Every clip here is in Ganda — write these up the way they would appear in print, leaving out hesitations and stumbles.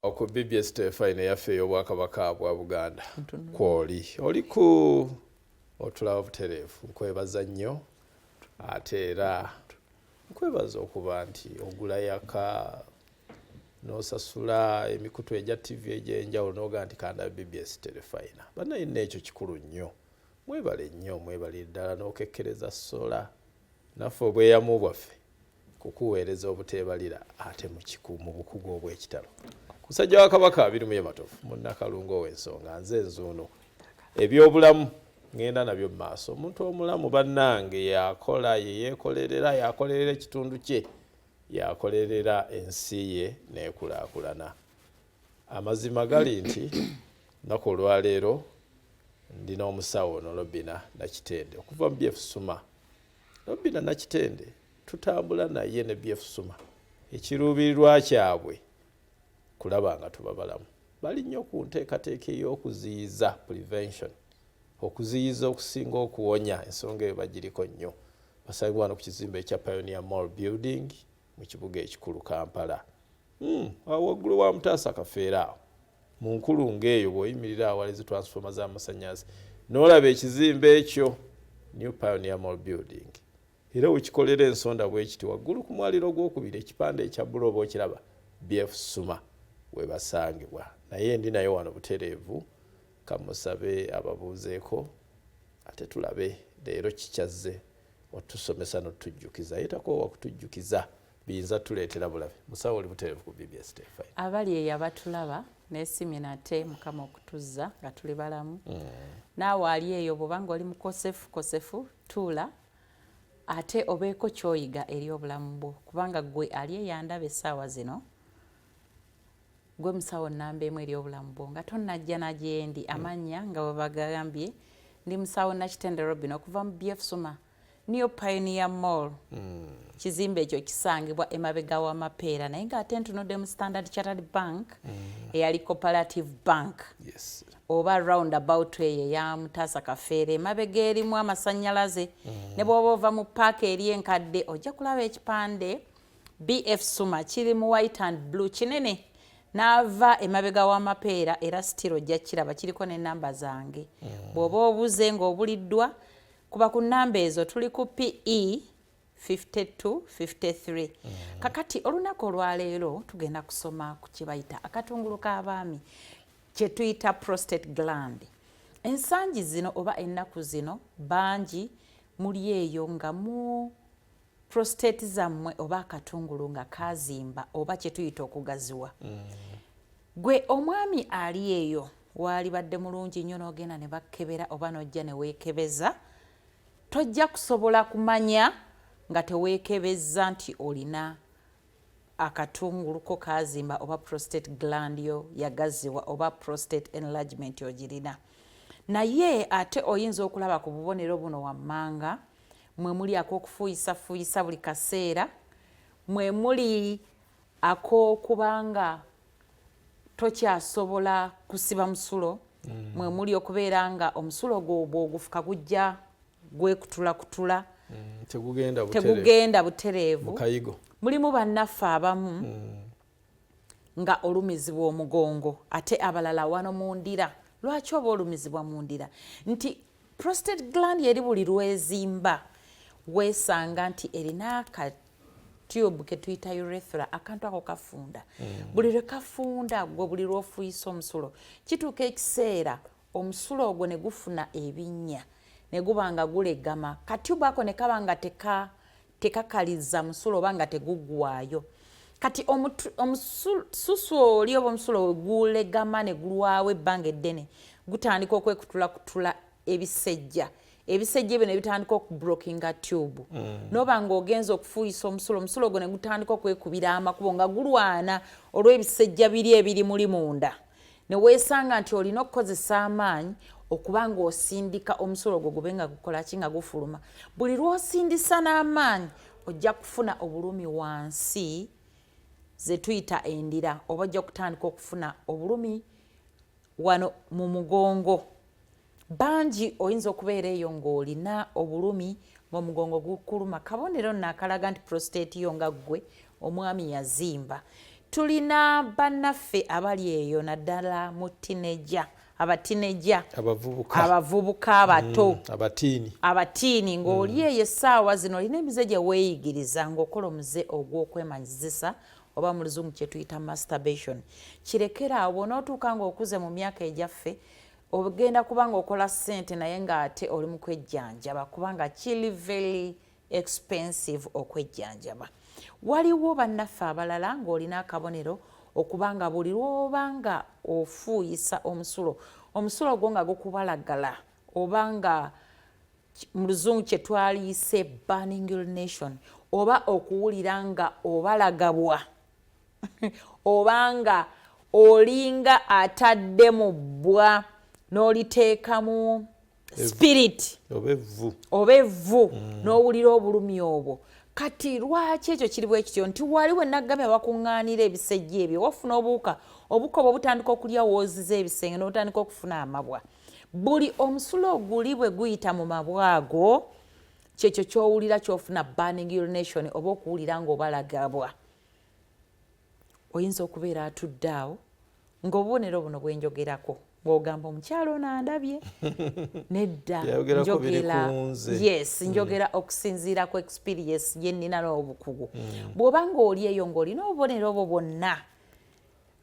Oku BBS Fine yaffe y'Obwakabaka bwa Buganda kwoli oliku otulaba butereevu nkwebaza nnyo ate era nkwebaza okuba nti ogula yaka n'osasula emikutu egya TV egy'enjawulo n'oga nti kanda BBS Telefina bannayina ekyo kikulu nnyo mwebale nnyo mwebale ddala n'okekkereza sola naffe obweyamu bwaffe kukuweereza obuteebalira ate mu bukugu obw'ekitalo musajja wa Kabaka birimu yematofu munnakalungo w'ensonga nze nzuuno ebyobulamu ngenda nabyo mu maaso omuntu omulamu bannange yakola yeyeekolerera yakolerera ekitundu kye yakolerera ensi ye n'ekulaakulana amazima gali nti nnaku olwaleero ndina omusawo ono Robina Nakitende okuva mu BF Suma Robina Nakitende tutambula naye ne BF Suma ekiruubirirwa kyabwe kulaba nga tubabalamu bali nnyo ku nteekateeka ey'okuziyiza prevention okuziyiza okusinga okuwonya ensonga eyo bagiriko nnyo basangibwa wano ku kizimbe ekya Pioneer Mall Building mu kibuga ekikulu Kampala awo waggulu wa Mutaasa Kafeera awo mu nkulungo eyo bw'oyimirira awali zi transformer z'amasannyalaze n'olaba ekizimbe ekyo New Pioneer Mall Building era wekikolera ensonda bw'ekiti waggulu ku mwaliro gw'okubiri ekipande ekya bbulu oba okiraba BF Suma we basangibwa naye ndi nayo wano butereevu kamusabe ababuuzeeko ate tulabe leero kikyazze otusomesa n'otujjukiza yetako wakutujjukiza biyinza tuleetera bulabe musawo oli butereevu ku BBS Telefina abali eyo abatulaba n'esimye nate mukama okutuzza nga tuli balamu naawe ali eyo bw'obanga oli mukosefu tuula ate obeeko kyoyiga eri obulamu bwo kubanga gwe ali eyandaba essaawa zino gwe musawo nnamba emu eri obulamu bwo nga tonnajja nagyendi amannya nga bwe bagambye ndi musawo Nakitende Robina okuva mu BF Suma New Pioneer Mall kizimbe ekyo kisangibwa emabega w'amapeera naye ng'ate ntunudde mu Standard Chartered Bank eyali Cooperative Bank oba roundabout eyo eya Mutaasa Kafeera emabega erimu amasannyalaze ne bw'oba ova mu paaka eri enkadde ojja kulaba ekipande BF Suma kiri mu white and blue kinene n'ava emabega w'amapeera era sitiro ojja kiraba kiriko n'ennamba zange bw'oba obuze ng'obuliddwa kuba ku nnamba ezo tuli ku PE 5253 kakati olunaku olwaleero tugenda kusoma ku kye bayita akatungulu k'abaami kye tuyita prostate gland ensangi zino oba ennaku zino bangi muli eyo nga mu prostate zammwe oba akatungulu nga kazimba oba kye tuyita okugaziwa gwe omwami ali eyo waali badde mulungi nnyo n'ogenda ne bakkebera oba n'ojja ne weekebeza tojja kusobola kumanya nga teweekebezza nti olina akatungulu ko kazimba oba prostate gland yo yagaziwa oba prostate enlargement ogirina naye ate oyinza okulaba ku bubonero buno wammanga mwe muli ak'okufuuyisa buli kaseera mwe muli ak'okubanga tokyasobola kusiba musulo mwe muli okubeera nga omusulo gwo bw'ogufuka gujja gwekutulakutula tegugenda butereevu mulimu bannaffe abamu nga olumizibwa omugongo ate abalala wano mu ndira lwaki oba olumizibwa mu ndira nti prostate gland yeri buli lwezimba weesanga nti erina akatube ke tuyita urethra akantu ako kafunda buli lwe kafunda gwe buli lw'ofuuyisa omusulo kituuka ekiseera omusulo ogwo ne gufuna ebinnya ne guba nga gulegama katube ako ne kaba nga tekakaliza musulo oba nga teguggwaayo kati omususu oli oba omusulo we gulegama ne gulwawo ebbanga eddene gutandika okwekutulakutula ebisejja bino ne bitandika okublokinga tube n'oba ng'ogenza okufuuyisa omusulo gwo ne gutandika okwekubira amakubo nga gulwana olw'ebisejja biri ebiri muli munda ne weesanga nti olina okukozesa amaanyi okuba ng'osindika omusulo gwo gube nga gukola ki nga gufuluma buli lw'osindisa n'amaanyi ojja kufuna obulumi wansi ze tuyita endira oba ojja kutandika okufuna obulumi wano mu mugongo bangi oyinza okubeera eyo ng'olina obulumi ng'omugongo gukuluma kabonero nno akalaga nti prostate yo nga ggwe omwami yazimba tulina bannaffe abali eyo naddala mu abatineja abavubuka abato abatiini ng'oli eyo essaawa zino olina emize gye weeyigiriza ng'okola omuze ogw'okwemanyizisa oba mu luzungu kye tuyita masturbation. Kirekera awo n'otuuka ng'okuze mu myaka egyaffe ogenda kuba ng'okola ssente naye ng'ate oli mu kwejjanjaba kubanga kiri very expensive okwejjanjaba. Waliwo bannaffe abalala ng'olina akabonero okubanga buli lw'obanga ofuuyisa omusulo gwo nga gukubalagala obanga mu luzungu kye twaliise burning urination oba okuwulira nga obalagabwa obanga olinga atadde mu bbwa n'oliteekamu spirit oba evvu n'owulira obulumi obwo. Kati lwaki ekyo kiri bwe kityo nti waliwo naggamye abakuŋŋaanira ebisejja ebyo wafuna obuwuka obwo butandika okulya wooziza ebisenge n'otandika okufuna amabwa. Buli omusulo oguli bwe guyita mu mabwa ago kyekyo ky'owulira ky'ofuna burning urination oba okuwulira ng'obalagabwa. Oyinza okubeera atudde awo ng'obubonero buno bwe njogerako ng'ogamba omukyalo ono andabye nedda njogera okusinziira ku experience gye nnina n'obukugu. Bw'oba ng'oli eyo ng'olina obubonero obwo bwonna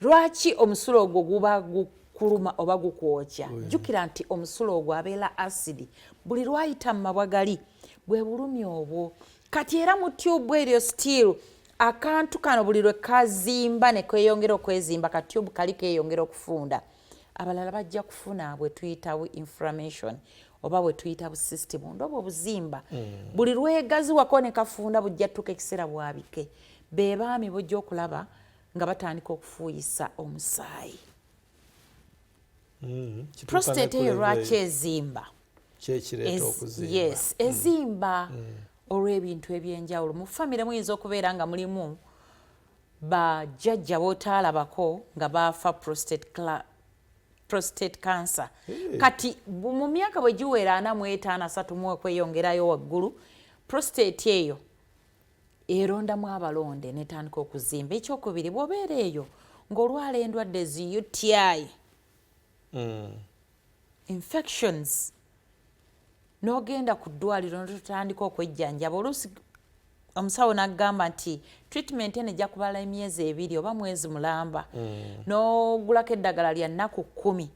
lwaki omusulo ogwo guba gukuluma oba gukwokya? Jjukira nti omusulo ogwo abeera acid buli lwayita mu mabwa gali bwe bulumi obwo. Kati era mu tyubu eryo still akantu kano buli lwe kazimba ne kweyongera okwezimba katyubu kali keeyongera okufunda. Abalala bajja kufuna bwe tuyita inflammation oba bwe tuyita system ndobo obuzimba buli lwegaziwako ne kafunda bujja tuka ekiseera bwabike. Be baami bujja okulaba nga batandika okufuuyisa omusaayi. Prostate eyo lwaki ezimba? Yes, ezimba olw'ebintu ebyenjawulo. Mu famire muyinza okubeera nga mulimu bajjajja bootaalabako nga baafa prostate cancer. Kati mu myaka bwe giwera 45 mu okweyongerayo waggulu prostate eyo erondamu abalonde netandika okuzimba. Ekyokubiri bw'obeera eyo ng'olwala endwadde zi UTI infections n'ogenda ku ddwaliro n'otandika okwejjanjaba oluusi omusawo n'agamba nti treatment eno ejja kubala emyezi 2 oba mwezi mulamba n'ogulako eddagala lya nnaku 10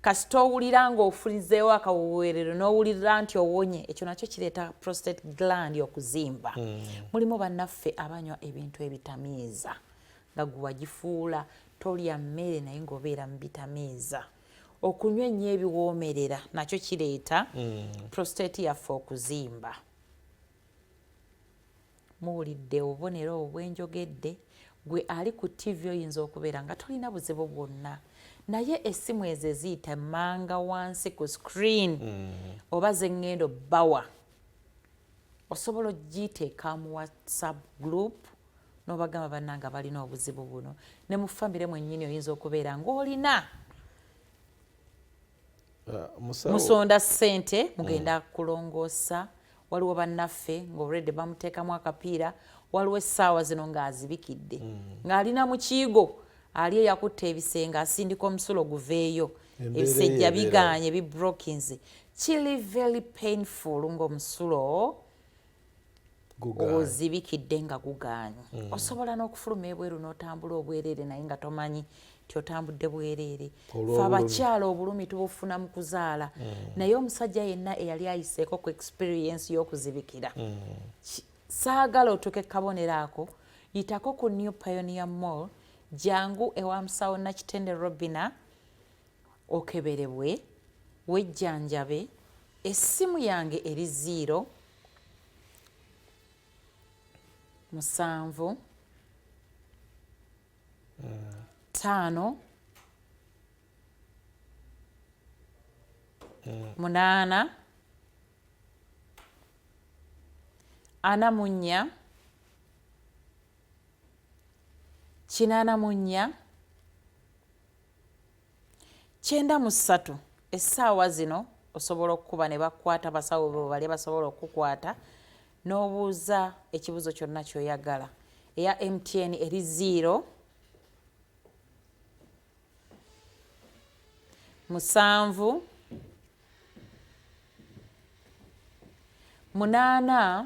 kasita owulira ng'ofulizeewo akawuweerero n'owulira nti owonye ekyo nakyo kireeta prostate gland okuzimba. Mulimu bannaffe abanywa ebintu ebitamiiza nga gwe wagifuula tolya mmere naye ng'obeera mu bitamiiza. Okunywa ennyo ebiwoomerera nakyo kireeta prostate yaffe okuzimba. Muwulidde obubonero obwenjogedde gwe ali ku TV oyinza okubeera nga tolina buzibu bwonna naye essimu ezo eziyita manga wansi ku screen oba zeŋŋendo bbawa osobola ogiteeka mu WhatsApp group n'obagamba bannanga balina obuzibu buno. Ne mu famire mwennyini oyinza okubeera ng'olina musonda ssente mugenda kulongoosa. Waliwo bannaffe ng'olredde bamuteekamu akapiira waliwo essaawa zino ng'azibikidde ng'alina mu kiyigo ali eyakutta ebisenge asindika omusulo guveeyo ebisejja biganye bibrokins. Kiri very painful ng'omusulo ozibikidde nga guganye. Osobola n'okufuluma ebweru n'otambula obwereere naye nga tomanyi nti otambudde bwereere. Fe abakyala obulumi tubufuna mu kuzaala naye omusajja yenna eyali ayiseeko ku experience y'okuzibikira saagala otuuke kabonero ako yitako ku New Pioneer Mall jangu ewa musawo Nakitende Robina okeberebwe wejjanjabe. Essimu yange eri 0 7 5 8 4 8 9 essaawa zino osobola okukuba ne bakwata basawo bo bali basobola okukwata n'obuuza ekibuzo kyonna ky'oyagala. Eya MTN eri 0 7 8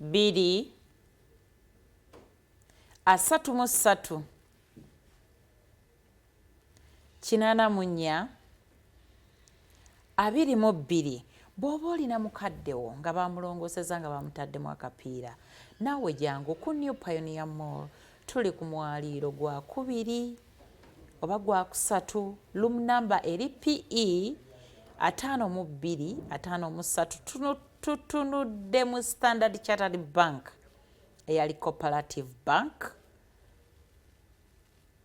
2 33 84 22. Bw'oba olina mukaddewo nga bamulongoseza nga bamutaddemu akapiira naawe jangu ku New Pioneer Mall. Tuli ku mwaliiro gwa 2 oba gwa 3, room number eri PE 52 53. Tutunudde mu Standard Chartered Bank eyali Cooperative Bank.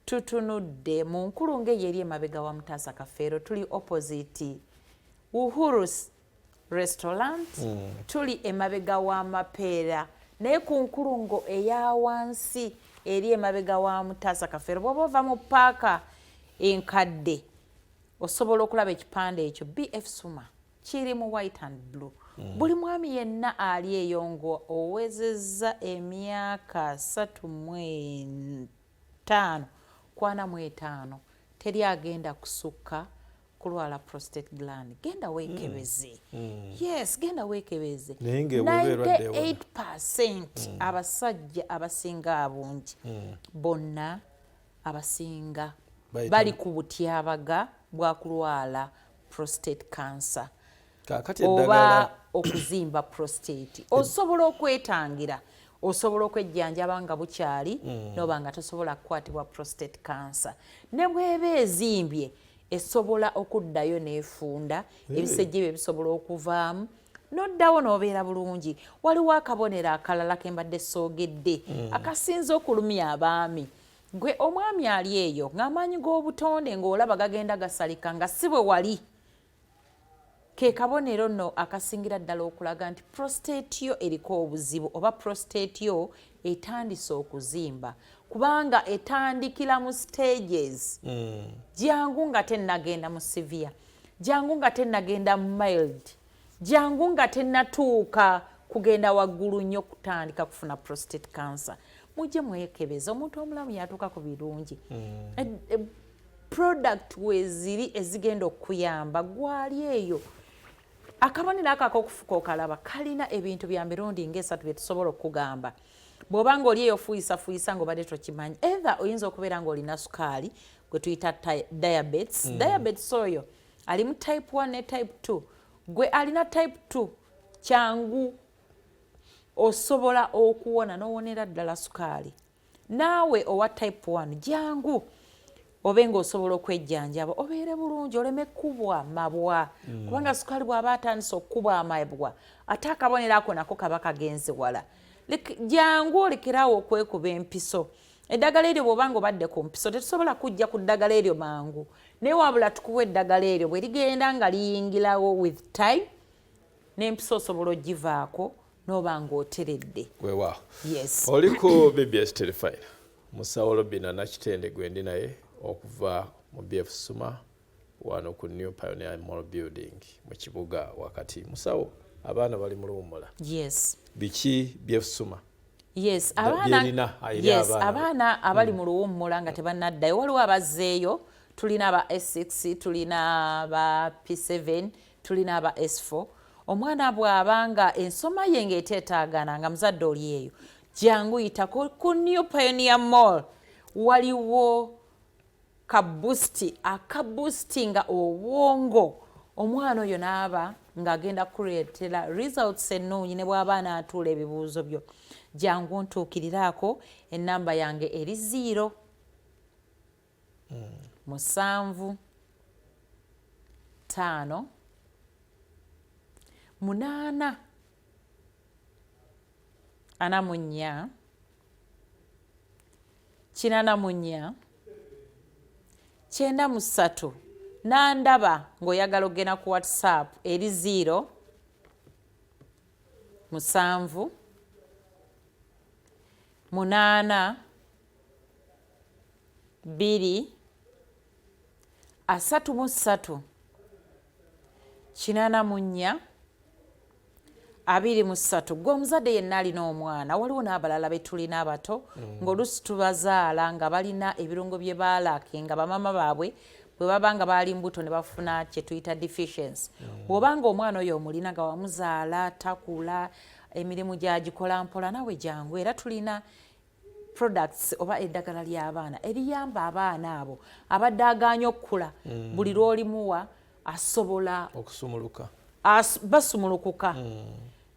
Tutunudde mu nkulungo eyeri emabega wa Mutaasa Kafeero, tuli opposite Uhuru's Restaurant. Tuli emabega wa Mapeera, naye ku nkulungo eya wansi eri emabega wa Mutaasa Kafeero bw'oba ova mu paaka enkadde osobola okulaba ekipande ekyo BF Suma kiri mu white and blue. Buli mwami yenna ali eyo ngo owezezza emyaka 35 kwana mu 5 teri agenda kusukka kulwala prostate gland. Genda weekebeze. Yes, genda weekebeze. 98% abasajja abasinga abungi bonna abasinga bali ku butyabaga bwa kulwala prostate cancer oba okuzimba prostate. Osobola okwetangira, osobola okwejjanjaba nga bukyali noba nga tosobola kukwatibwa prostate cancer. Ne bweba ezimbye esobola okuddayo n'efunda, ebisejje bye bisobola okuvaamu n'oddawo n'obeera bulungi. Waliwo akabonero akalala ke mbadde soogedde akasinza okulumya abaami. Gwe omwami ali eyo ng'amaanyi g'obutonde ng'olaba gagenda gasalika nga si bwe wali. Ke kabonero nno akasingira ddala okulaga nti prostate yo eriko obuzibu oba prostate yo etandise okuzimba, kubanga etandikira mu stages. Jangu nga tennagenda mu severe, jangu nga tennagenda mu mild, jangu nga tennatuuka kugenda waggulu nnyo kutandika kufuna prostate cancer. Mujje mwekebeza, omuntu omulamu yatuuka ku birungi. Product weziri ezigenda okuyamba gwali eyo. Akabonero ako ak'okufuka okalaba kalina ebintu bya mirundi ng'esatu bye tusobola okugamba. Bw'oba ng'oli eyo fuuyisa ng'obadde tokimanyi, either oyinza okubeera ng'olina sukaali gwe tuyita diabetes. Diabetes oyo ali mu type 1 ne type 2. Gwe alina type 2 kyangu osobola okuwona n'owonera ddala sukaali. Naawe owa type 1 jangu obe ng'osobola okwejjanjaba obeere bulungi oleme kkubwa mabwa. Kubanga sukaali bw'aba atandise okkubwa amabwa ate akabonero ako nako kaba kagenze wala. Jangu olekerawo okwekuba empiso. Eddagala eryo bw'oba ng'obadde ku mpiso tetusobola kujja ku ddagala eryo mangu, naye wabula tukuwa eddagala eryo bwe ligenda nga liyingirawo with time n'empiso osobola ogivaako n'oba ng'oteredde. Weewaawo. Yes. Oliko BBS Terefayina, musawo Robinah Nakitende gwe ndi naye okuva mu BF Suma wano ku New Pioneer Mall Building mu kibuga wakati. Musawo, abaana bali mu luwummula. Yes. Biki BF Suma? Yes, abaana abali mu luwummula nga tebannaddayo. Waliwo abazzeeyo, tulina aba S6, tulina aba P7, tulina aba S4. Omwana bw'abanga ensoma ye ng'eteetaagana nga muzadde oli eyo, jangu yita ku New Pioneer Mall. Waliwo akabusti nga obwongo. Omwana oyo n'aba ng'agenda kuleetera results ennungi ne bw'aba anaatuula ebibuuzo byo. Jangu ntuukiriraako, ennamba yange eri 0 7 5 8 4 8 93 n'andaba ng'oyagala okgenda ku WhatsApp eri 0 7 8 2 33 84 23 gwe omuzadde yenna alina omwana waliwo n'abalala betulina abato ng'oluusi tubazaala nga balina ebirungo bye baalaki nga bamama baabwe bwe baba nga baali mbuto ne bafuna kye tuyita deficiency bw'obanga omwana oyo omulina nga wamuzaala takula emirimu gyagikola mpola nawe jangu era tulina products oba eddagala ly'abaana eriyamba abaana abo abadde agaanye okukula buli lw'olimuwa asobola okusumuluka basumulukuka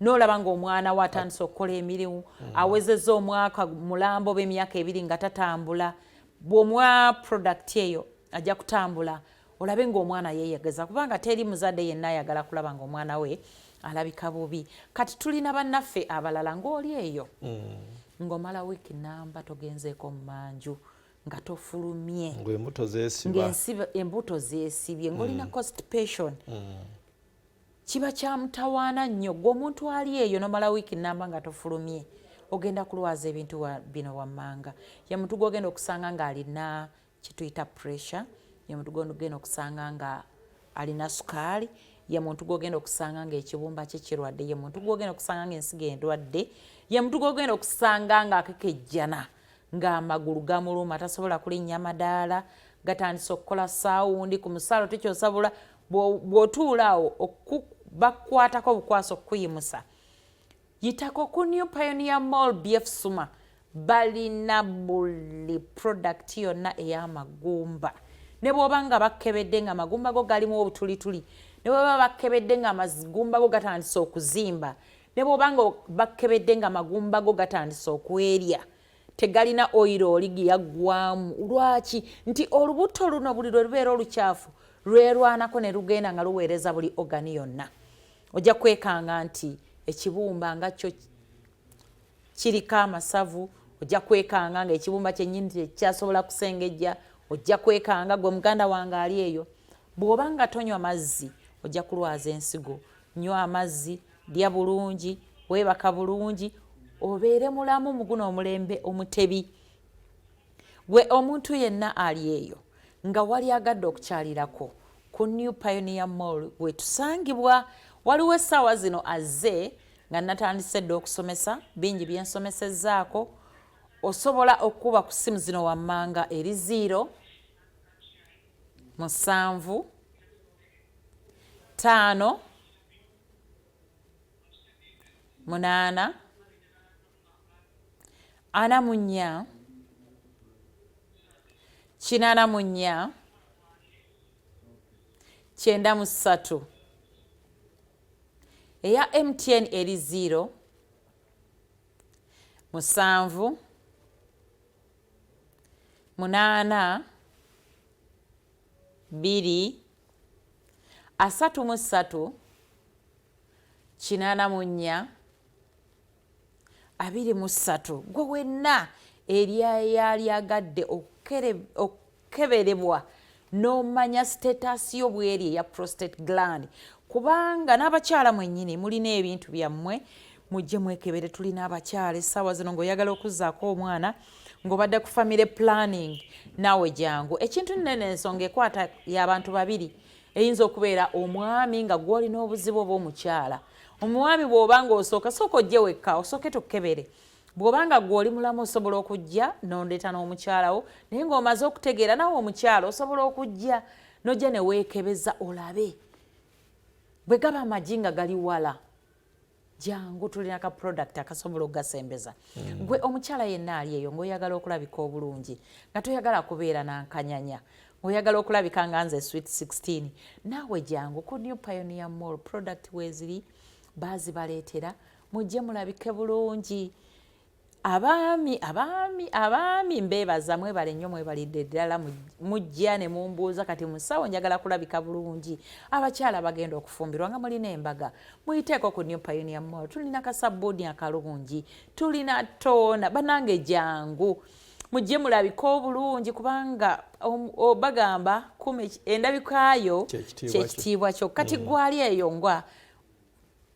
n'olaba ng'omwana we atandise okukola emirimu awezezza omwaka mulambo b'emyaka 2 nga tatambula bw'omuwa product eyo ajja kutambula olabe ng'omwana yeeyageza kubanga teri muzadde yenna ayagala kulaba ng'omwana we alabika bubi kati tulina bannaffe abalala ng'oli eyo ng'omala wiiki namba togenzeeko mu manju nga tofulumye ng'embuto zeesibye ng'olina constipation kiba kyamutawaana nnyo gwe omuntu ali eyo nomala wiiki namba nga tofulumye ogenda kulwaza ebintu bino wammanga ye muntu gw'ogenda okusanga ng'alina kituyita pressure ye muntu gw'ogenda okusanga nga alina sukaali ye muntu gw'ogenda okusanga ng'ekibumba kye kirwadde ye muntu gw'ogenda okusanga ng'ensigo endwadde ye muntu gw'ogenda okusanga ng'akekejjana ng'amagulu gamuluma tasobola kulinnya madaala gatandise okukola saawundi ku musalo tekyosobola bw'otuula awo bakwatako obukwasa okukuyimusa yitako ku New Pioneer Mall BF Suma balina buli product yonna ey'amagumba ne bw'oba nga bakkebedde nga amagumba go galimu obutulituli ne bw'oba bakkebedde nga amagumba go gatandise okuzimba ne bw'oba nga bakkebedde nga amagumba go gatandise okwerya tegalina oyiro oligiyaggwamu lwaki nti olubuto luno buli lwe lubeera olukyafu lwerwanako ne lugenda nga luweereza buli ogani yonna ojja kwekanga nti ekibumba nga kyo kiriko amasavu ojja kwekanga nga ekibumba kyennyini tekyasobola kusengejja ojja kwekanga gwe muganda wange ali eyo bw'oba nga tonywa mazzi ojja kulwaza ensigo nywa amazzi lya bulungi weebaka bulungi obeere mulamu mu guno omulembe omutebi gwe omuntu yenna ali eyo nga wali agadde okukyalirako ku New Pioneer Mall wetusangibwa waliwo essaawa zino azze nga natandise dde okusomesa bingi byensomesezzaako osobola okuba ku ssimu zino wammanga eri 0 7 5 8 4 8 9 eya MTN eri 0 7 8 2 33 84 23 gwe wenna eryayalyagadde okukeberebwa n'omanya status yo bweri eya prostate gland kubanga n'abakyala mwennyini mulina ebintu byammwe mujje mwekebere tulina abakyala essaawa zino ng'oyagala okuzzaako omwana ng'obadde ku family planning naawe jangu ekintu nnene ensonga ekwata y'abantu babiri eyinza okubeera omwami nga gw'olina obuzibu obw'omukyala omwami bw'oba ng'osooka sooka ojje wekka osooke tukebere bw'oba nga gw'oli mulamu osobola okujja n'ondeeta n'omukyalawo naye ng'omaze okutegeera nawe omukyala osobola okujja n'ojja ne weekebeza olabe bwe gaba amagi nga gali wala jangu tulina ka product akasobola okugasembeza gwe omukyala yenna ali eyo ng'oyagala okulabika obulungi nga toyagala kubeera nankanyanya ng'oyagala okulabika nga nze sweet 16 naawe jangu ku New Pioneer Mall product weeziri baazibaleetera mujje mulabike bulungi abaami mbeebaza mwebale nnyo mwebalidde ddala mujja ne mumbuuza kati musawo njagala kulabika bulungi abakyala bagenda okufumbirwa nga mulina embaga muyiteeko ku New Pioneer Mall tulina kasabbuuni akalungi tulina toona banange jangu mujje mulabika obulungi kubanga bagamba endabikaayo kyekitiibwa kyo kati gwali eyo ngwa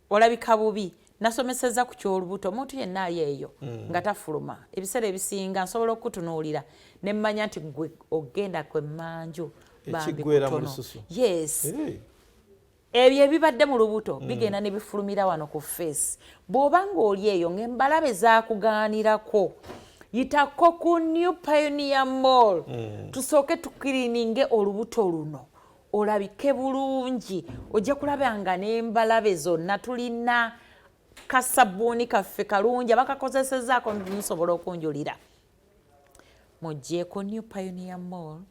olabika bubi nasomeseza ku kyolubuto omuntu yenna ali eyo nga tafuluma ebiseera ebisinga nsobola okutunuulira ne mmanya nti gwe ogenda kwemmanju bambi kutono yes ebyo ebibadde mu lubuto bigenda ne bifulumira wano ku face. Bw'oba ng'oli eyo ng'embalabe zaakugaanirako, yitako ku New Pioneer Mall tusooke tukirininge olubuto luno olabike bulungi. Ojja kulaba nga n'embalabe zonna tulina kasabbuuni kaffe kalungi abakakozesezaako musobola okunjulira. Mujjeeko New Pioneer Mall.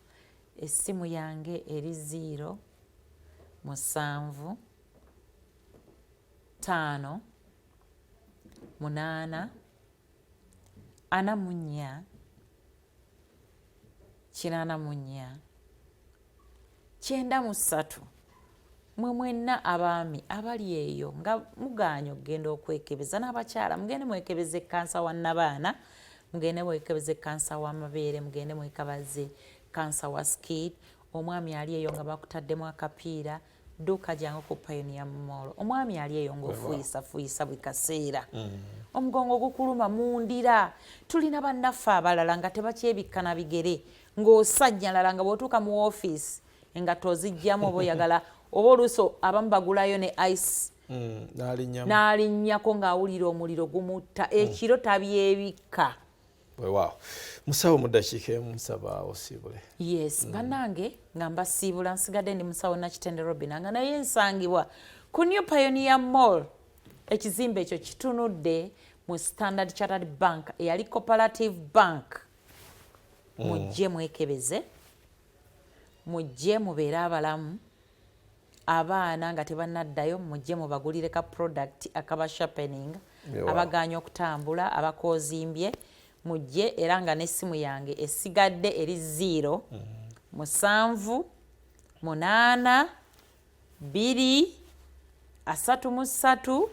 Essimu yange eri 0 7 5 8 4 4 93. Mwe mwenna abaami abali eyo nga mugaanyo okugenda okwekebeza, n'abakyala mugende mwekebeze kansa wa nnabaana, mugende mwekebeze kansa w'amabeere, mugende mwekabaze kansa wa skid. Omwami ali eyo nga bakutaddemu akapiira, dduuka jangu ku Pioneer Mall. Omwami ali eyo ng'ofuuyisa buli kaseera, omugongo gukuluma mundira. Tulina bannaffe abalala nga tebakyebikkana bigere, ng'osajjalala nga bw'otuuka mu woofiisi engatto ozigyamu oba oyagala, oba oluuso abamu bagulayo ne ice n'alinnyako ng'awulira omuliro gumutta, ekiro tabyebikka. Weewaawo. Musawo mu ddakiika emu nsaba osiibule. Yes, bannange nga mbasiibula, nsigadde ndi musawo Nakitende Robin nga naye nsangibwa ku New Pioneer Mall. Ekizimbe ekyo kitunudde mu Standard Chartered Bank eyali Cooperative Bank. Mujje mwekebeze, mujje mubeere abalamu, abaana nga tebannaddayo mujje mubagulire ka product akaba sharpening, abaganya okutambula, abakoozimbye mujje. Era nga n'essimu yange esigadde eri 0 7 8 2 33 84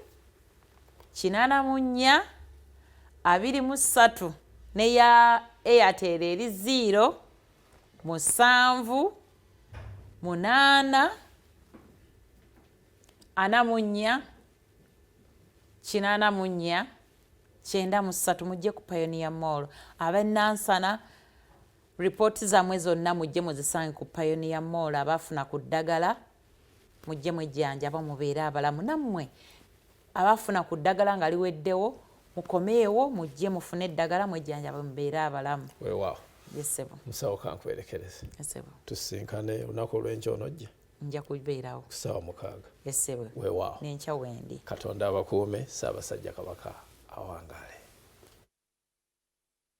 23 neya Airtel eri 0 7 8 4 4 93. Mujje ku Pioneer Mall. Ab'Nansana ripooti zammwe zonna mujje muzisange ku Pioneer Mall. Abafuna ku ddagala mujje mwejjanjaba mubeere abalamu. Nammwe abafuna ku ddagala nga liweddewo mukomeewo mujje mufune eddagala mwejjanjaba mubeere abalamu. Weewaawo. Yesebo. Musawo kankwerekereze. Yesebo. Tusinkane olunaku olw'enkya onojja. Nja kubeerawo. Ku ssaawa 6. Yesebo. Weewaawo. N'enkya wendi. Katonda abakuume, Ssaabasajja Kabaka awangaale.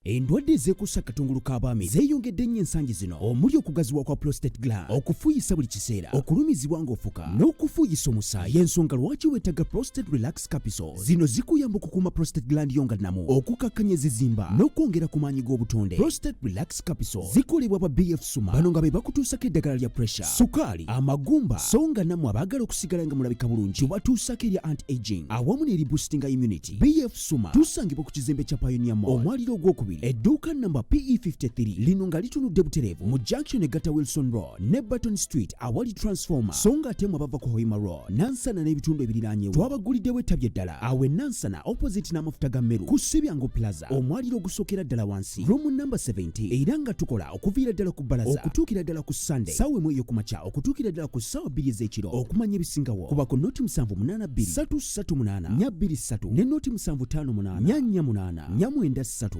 Endwadde ezekuusa akatungulu k'abaami zeeyongedde nnyo ensangi zino, omuli okugaziwa kwa prostate gland, okufuuyisa buli kiseera, okulumizibwa ng'ofuka, n'okufuuyisa omusaayi. Y'ensonga lwaki weetaaga prostate relax capsules. Zino zikuyamba okukuuma prostate gland yo nga nnamu, okukakkanya ezizimba, n'okwongera ku maanyi g'obutonde. Prostate relax capsules zikolebwa ba BF Suma, bano nga be bakutuusako eddagala lya pressure, sukaali, amagumba, so nga nammwe abaagala okusigala nga mulabika bulungi tubatuusako erya anti-aging awamu n'eri boostinga immunity. BF Suma tusangibwa ku kizimbe kya Pioneer Mall, omwaliro ogwokubiri, edduuka namba PE53, lino nga litunudde Butereevu mu junction egatta Wilson Road ne Button Street awali transformer, so nga ate abava ku Hoima Road, Nansana n'ebitundu ebiriraanyewo. Twabaguliddewo ettabya ddala awe Nansana opposite n'amafuta ga Meru ku Sibyango Plaza, omwaliro ogusookera ddala wansi, room number 70. Era nga tukola okuviira ddala ku bbalaza okutuukira ddala ku Sunday ssaawa emu ey'okumakya okutuukira ddala ku ssaawa 2 ez'ekiro. Okumanya ebisingawo kuba ku noti 782 338 423 ne noti 758 448 493.